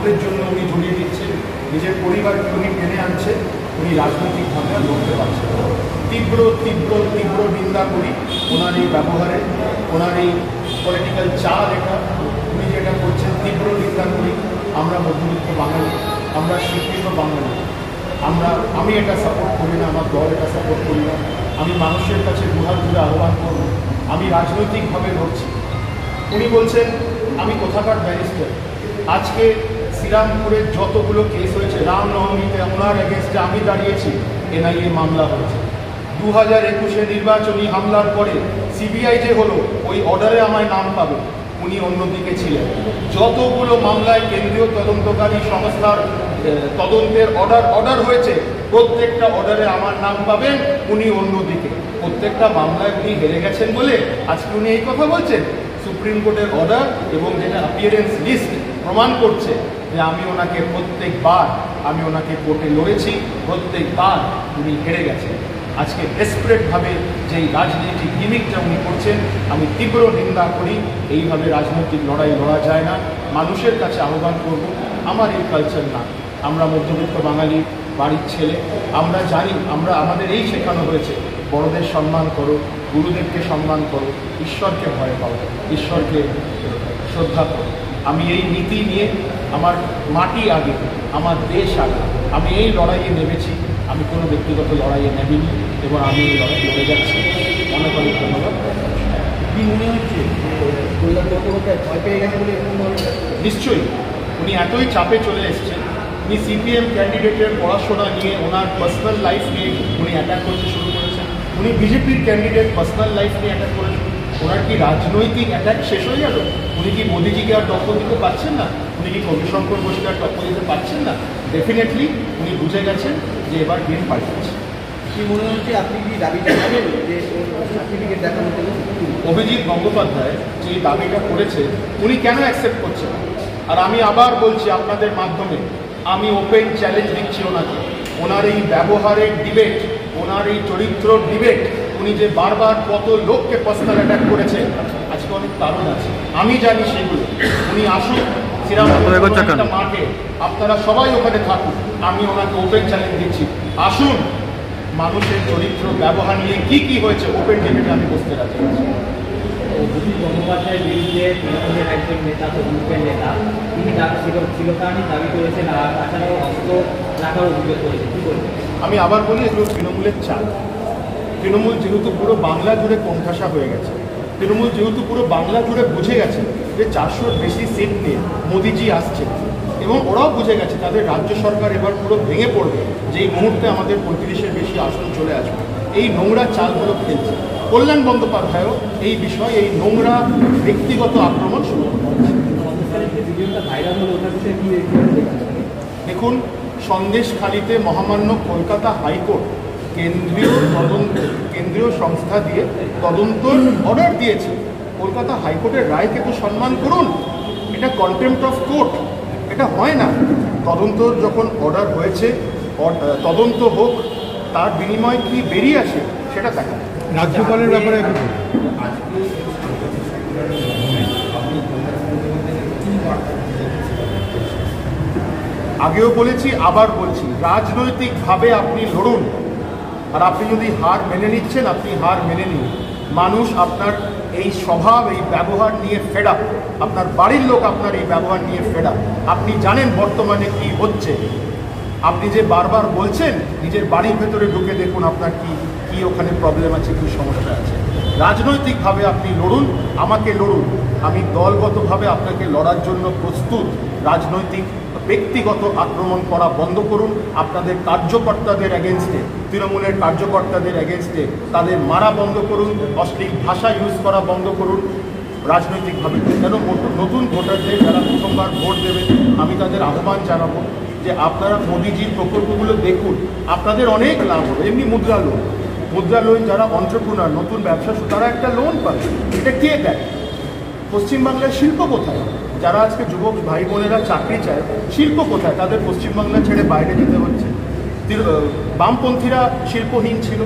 ভোটের জন্য উনি জড়িয়ে দিচ্ছেন, নিজের পরিবারকে উনি টেনে আনছে, উনি রাজনৈতিকভাবে আর লড়তে পারছেন না। তীব্র তীব্র তীব্র নিন্দা করি ওনার এই ব্যবহারে, ওনার এই পলিটিক্যাল চাল, এটা উনি যেটা করছেন তীব্র নিন্দা করি। আমরা মধ্যবিত্ত বাঙালি, আমরা শিক্ষিত বাঙালি, আমি এটা সাপোর্ট করি না, আমার দল এটা সাপোর্ট করি না। আমি মানুষের কাছে দুহাত ধরে আহ্বান করব, আমি রাজনৈতিকভাবে লড়ছি। উনি বলছেন আমি কোথাকার ব্যারিস্টার। আজকে শ্রীরামপুরের যতগুলো কেস হয়েছে, রামনবমীতে ওনার এগেনস্টে আমি দাঁড়িয়েছি, এনআইএ মামলা হয়েছে। 2021 নির্বাচনী হামলার পরে সিবিআই যে হলো, ওই অর্ডারে আমার নাম পাবে, উনি অন্যদিকে ছিলেন। যতগুলো মামলায় কেন্দ্রীয় তদন্তকারী সংস্থার তদন্তের অর্ডার হয়েছে, প্রত্যেকটা অর্ডারে আমার নাম পাবেন, উনি অন্যদিকে। প্রত্যেকটা মামলায় উনি হেরে গেছেন বলে আজকে উনি এই কথা বলছেন। সুপ্রিম কোর্টের অর্ডার এবং যেটা অ্যাপিয়ারেন্স লিস্ট প্রমাণ করছে যে আমি ওনাকে কোর্টে লড়েছি, প্রত্যেকবার উনি হেরে গেছেন। আজকে ডেসপারেটভাবে যেই রাজনৈতিক গিমিকটা উনি করছেন, আমি তীব্র নিন্দা করি। এইভাবে রাজনৈতিক লড়াই লড়া যায় না। মানুষের কাছে আহ্বান করব, আমার এই কালচার না। আমরা মধ্যবিত্ত বাঙালি বাড়ির ছেলে, আমরা জানি, আমাদের এই শেখানো হয়েছে, বড়দের সম্মান করো, গুরুদেবকে সম্মান করো, ঈশ্বরকে ভয় পাও, ঈশ্বরকে শ্রদ্ধা করো। আমি এই নীতি নিয়ে আমার মাটি আগে, আমার দেশ আগে, আমি এই লড়াইয়ে নেমেছি। আমি কোনো ব্যক্তিগত লড়াইয়ে নেমেনি এবং আমি এই লড়াই লড়ে যাচ্ছি। অনেক অনেক ধন্যবাদ। কি মনে হচ্ছে ভয় পেয়ে গেছে বলে? নিশ্চয়ই উনি এতই চাপে চলে এসছেন। উনি সিপিএম ক্যান্ডিডেটের পড়াশোনা নিয়ে, ওনার পার্সোনাল লাইফ নিয়ে উনি অ্যাটাক করতে শুরু করেছেন। উনি বিজেপির ক্যান্ডিডেট, পার্সোনাল লাইফ নিয়ে অ্যাটাক করেছেন। ওনার কি রাজনৈতিক অ্যাটাক শেষ হয়ে গেল? উনি কি মোদিজিকে আর টক্কর দিতে পারছেন না? উনি কি কবিশঙ্কর ঘোষকে আর টক্কর দিতে পারছেন না? ডেফিনেটলি উনি বুঝে গেছেন যে এবার গেম পাল্টেছে। কি মনে হচ্ছে, আপনি কি দাবি জানাবেন যে সার্টিফিকেট দেখানোর জন্য? অভিজিৎ গঙ্গোপাধ্যায় যে দাবিটা করেছে, উনি কেন অ্যাকসেপ্ট করছেন? আর আমি আবার বলছি আপনাদের মাধ্যমে, আমি ওপেন চ্যালেঞ্জ দিচ্ছি ওনাকে। ওনার এই ব্যবহারের ডিবেট, ওনার এই চরিত্র ডিবেট, উনি যে বারবার কত লোককে পার্সোনাল অ্যাটাক করেছে, আজকে অনেক কারণ আছে, আমি জানি সেগুলো। উনি আসুন শ্রীরামপুর মাঠে, আপনারা সবাই ওখানে থাকুন, আমি ওনাকে ওপেন চ্যালেঞ্জ দিচ্ছি। আসুন, মানুষের চরিত্র ব্যবহার নিয়ে কি হয়েছে ওপেন ডিবেটে আমি বসতে রাজি আছি। অভিজিৎ গঙ্গোপাধ্যায়ের বিরুদ্ধে তৃণমূলের একজন নেতা, তরুণের নেতা, তিনি চিরকালই দাবি করেছেন, আর তাছাড়াও অস্ত্র রাখার অভিযোগ করেছেন। কী বলবেন? আমি আবার বলি, এগুলো তৃণমূলের চাল। তৃণমূল যেহেতু পুরো বাংলা জুড়ে কোণঠাসা হয়ে গেছে, তৃণমূল যেহেতু পুরো বাংলা জুড়ে বুঝে গেছে যে 400-র বেশি সিট নিয়ে মোদিজি আসছে, এবং ওরাও বুঝে গেছে তাদের রাজ্য সরকার এবার পুরো ভেঙে পড়বে যেই মুহূর্তে আমাদের 35-এর বেশি আসন চলে আসবে। এই নোংরা চালগুলো খেলছে। কল্যাণ বন্দ্যোপাধ্যায়ও এই বিষয়ে, এই নোংরা ব্যক্তিগত আক্রমণ শুরু করেছে। দেখুন, সন্দেশখালিতে মহামান্য কলকাতা হাইকোর্ট কেন্দ্রীয় সংস্থা দিয়ে তদন্তর অর্ডার দিয়েছে। কলকাতা হাইকোর্টের রায়কে তো সম্মান করুন। এটা কন্টেম্প্ট অফ কোর্ট, এটা হয় না। তদন্ত যখন অর্ডার হয়েছে, তদন্ত হোক, তার বিনিময়ে কি বেরিয়ে আসে সেটা দেখা। রাজ্যপালের ব্যাপারে আগেও বলেছি, আবার বলছি, রাজনৈতিকভাবে আপনি লড়ুন। আর আপনি যদি হার মেনে নিচ্ছেন, আপনি হার মেনে নিন। মানুষ আপনার এই স্বভাব, এই ব্যবহার নিয়ে ফেড আপ। আপনার বাড়ির লোক আপনার এই ব্যবহার নিয়ে ফেড আপ। আপনি জানেন বর্তমানে কি হচ্ছে। আপনি যে বারবার বলছেন, নিজের বাড়ির ভেতরে ঢুকে দেখুন আপনার কি ওখানে প্রবলেম আছে, কি সমস্যা আছে। রাজনৈতিকভাবে আপনি লড়ুন, আমাকে লড়ুন। আমি দলগতভাবে আপনাকে লড়ার জন্য প্রস্তুত। রাজনৈতিক ব্যক্তিগত আক্রমণ করা বন্ধ করুন। আপনাদের কার্যকর্তাদের এগেনস্টে, তৃণমূলের কার্যকর্তাদের এগেনস্টে তাদের মারা বন্ধ করুন, অশ্লীল ভাষা ইউজ করা বন্ধ করুন। রাজনৈতিকভাবে কেন নতুন ভোটারদের যারা প্রথমবার ভোট দেবেন, আমি তাদের আহ্বান জানাবো যে আপনারা মোদিজির প্রকল্পগুলো দেখুন, আপনাদের অনেক লাভ হবে। এমনি মুদ্রা লোন, যারা অন্টারপ্রেনার, নতুন ব্যবসা, তারা একটা লোন পাবে। এটা কে দেয়? পশ্চিমবাংলার শিল্প কোথায়? যারা আজকে যুবক ভাই বোনেরা চাকরি চায়, শিল্প কোথায়? তাদের পশ্চিমবাংলা ছেড়ে বাইরে যেতে হচ্ছে। বামপন্থীরা শিল্পহীন ছিল,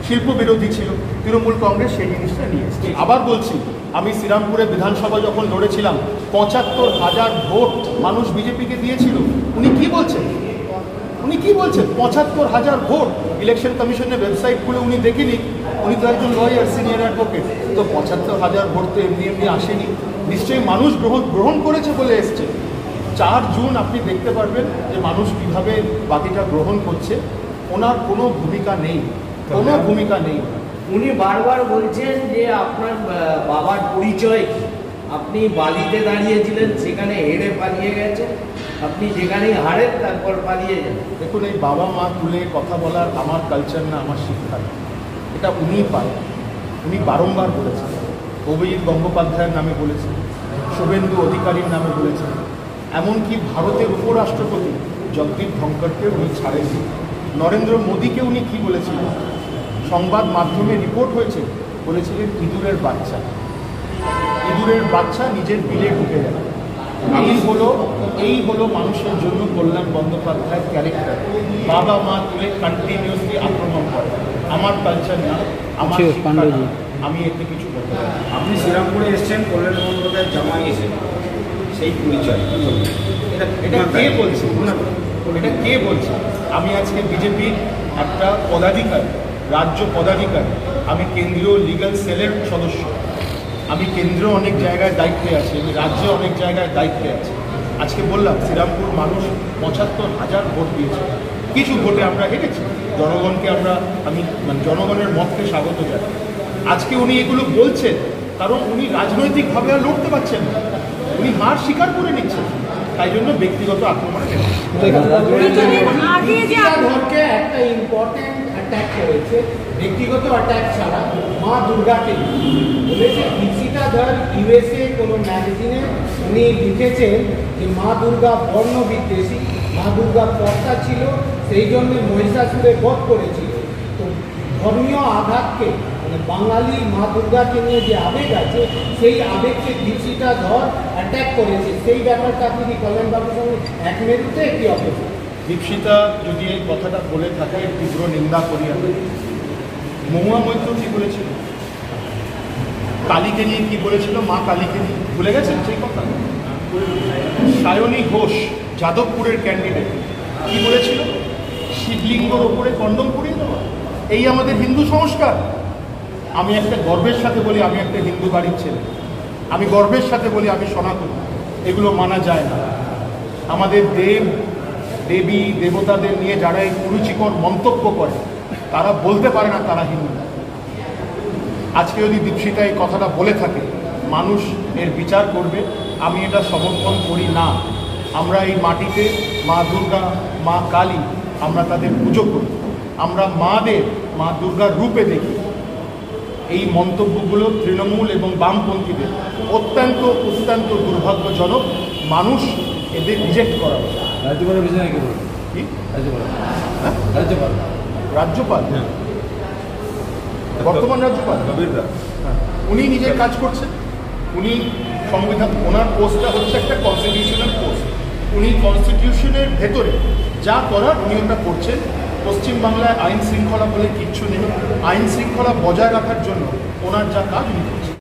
শিল্প বিরোধী ছিল, তৃণমূল কংগ্রেস সেই জিনিসটা নিয়ে এসেছে। আবার বলছি, আমি শ্রীরামপুরে বিধানসভা যখন লড়েছিলাম ৭৫,০০০ ভোট মানুষ বিজেপিকে দিয়েছিল। উনি কি বলছেন ৭৫,০০০ ভোট। ইলেকশন কমিশনের ওয়েবসাইট খুলে উনি দেখেনি, উনি তো একজন লয়ার, সিনিয়র অ্যাডভোকেট। তো ৭৫,০০০ ভোট তো এমনি এমনি আসেনি, নিশ্চয়ই মানুষ গ্রহণ করেছে বলে এসছে। ৪ জুন আপনি দেখতে পারবেন যে মানুষ কীভাবে বাকিটা গ্রহণ করছে। ওনার কোনো ভূমিকা নেই। উনি বারবার বলছেন যে আপনার বাবার পরিচয় কি? আপনি বালিতে দাঁড়িয়েছিলেন, সেখানে হেরে পালিয়ে গেছেন, আপনি যেখানেই হারেন তারপর পালিয়ে যান। দেখুন, এই বাবা মা তুলে কথা বলার আমার কালচার না, আমার শিক্ষা না, এটা উনিই পারেন। উনি বারংবার বলেছেন, অভিজিৎ গঙ্গোপাধ্যায়ের নামে বলেছেন, শুভেন্দু অধিকারীর নামে বলেছেন, এমনকি ভারতের উপরাষ্ট্রপতি জগদীপ ধনখড়কে উনি ছাড়েননি। নরেন্দ্র মোদীকে উনি কি বলেছিলেন? সংবাদ মাধ্যমে রিপোর্ট হয়েছে, বলেছিলেন ইঁদুরের বাচ্চা নিজের বিলে ঢুকে যাবে। এই হলো মানুষের জন্য কল্যাণ বন্দ্যোপাধ্যায়ের ক্যারেক্টার। বাবা মা তুলে কন্টিনিউসলি আক্রমণ করে। আমার কালচার না, আমার শিক্ষা না, আমি এতে কিছু বলতে পারি। আপনি শ্রীরামপুরে এসছেন কল্যাণ বন্দ্যোপাধ্যায়ের জামাই হিসেবে, সেই পরিচয় এটা কে বলছে? এটা কে বলছে? আমি আজকে বিজেপির একটা পদাধিকারী, রাজ্য পদাধিকারী, আমি কেন্দ্রীয় লিগ্যাল সেলের সদস্য, আমি কেন্দ্রে অনেক জায়গায় দায়িত্বে আছি, আমি রাজ্যে অনেক জায়গায় দায়িত্বে আছি। আজকে বললাম শ্রীরামপুর মানুষ ৭৫,০০০ ভোট দিয়েছে, কিছু ভোটে আমরা হেরেছি। জনগণকে আমি জনগণের মতকে স্বাগত জানাই। আজকে উনি এগুলো বলছেন কারণ উনি রাজনৈতিকভাবে আর লড়তে পারছেন না, উনি হার স্বীকার করে নিচ্ছেন, তাই জন্য ব্যক্তিগত আক্রমণে ধরকে একটা ইম্পর্টেন্ট অ্যাটাক করেছে, ব্যক্তিগত অ্যাটাক ছাড়া মা দুর্গাকে বলেছে। দীক্ষিতা ধর ইউএসএ কোনো ম্যাগাজিনে উনি লিখেছেন যে মা দুর্গা বর্ণ বিদ্বেষী, মা দুর্গা কর্তা ছিল, সেই জন্য মহিষাসুরে বধ করেছিল। তো ধর্মীয় আঘাতকে, মানে বাঙালি মা দুর্গাকে নিয়ে যে আবেগ আছে, সেই আবেগকে দীক্ষিতা ধর অ্যাটাক করেছে। সেই ব্যাপারটা আপনি কি কল্যাণবাবুর সঙ্গে এক মেরুতে একটি অপোজিট? দীক্ষিতা যদি এই কথাটা বলে থাকে, তীব্র নিন্দা করি আমি। মহুয়া মৈত্র কি বলেছিল? কালীকে নিয়ে কি বলেছিল? মা কালীকে নিয়ে ভুলে গেছেন সেই কথা? সায়নী ঘোষ, যাদবপুরের ক্যান্ডিডেট, কি বলেছিল? শিবলিঙ্গর ওপরে কন্ডম পরিয়ে দেওয়া। এই আমাদের হিন্দু সংস্কার। আমি একটা গর্বের সাথে বলি, আমি একটা হিন্দু বাড়ির ছেলে, আমি গর্বের সাথে বলি আমি সনাতন। এগুলো মানা যায় না। আমাদের দেবী দেবতাদের নিয়ে যারা এই কুরুচিকর মন্তব্য করে, তারা বলতে পারে না তারা হিন্দু। আজকে যদি দীক্ষিতা এই কথাটা বলে থাকে, মানুষ এর বিচার করবে। আমি এটা সমর্থন করি না। আমরা এই মাটিতে মা দুর্গা, মা কালী, আমরা তাদের পুজো করি, আমরা মা দুর্গার রূপে দেখি। এই মন্তব্যগুলো তৃণমূল এবং বামপন্থীদের অত্যন্ত দুর্ভাগ্যজনক। মানুষ এদের রিজেক্ট করা উচিত। রাজ্যপালের বিষয়ে কি বলবেন? কি রাজ্যপাল বর্তমান রাজ্যপাল উনি নিজের কাজ করছেন। উনি সংবিধান, ওনার পোস্টটা হচ্ছে একটা কনস্টিটিউশনাল পোস্ট। উনি কনস্টিটিউশনের ভেতরে যা করার উনি ওটা করছেন। পশ্চিমবাংলায় আইন শৃঙ্খলা বলে কিচ্ছু নেই। আইন শৃঙ্খলা বজায় রাখার জন্য ওনার যা কাজ উনি করছেন।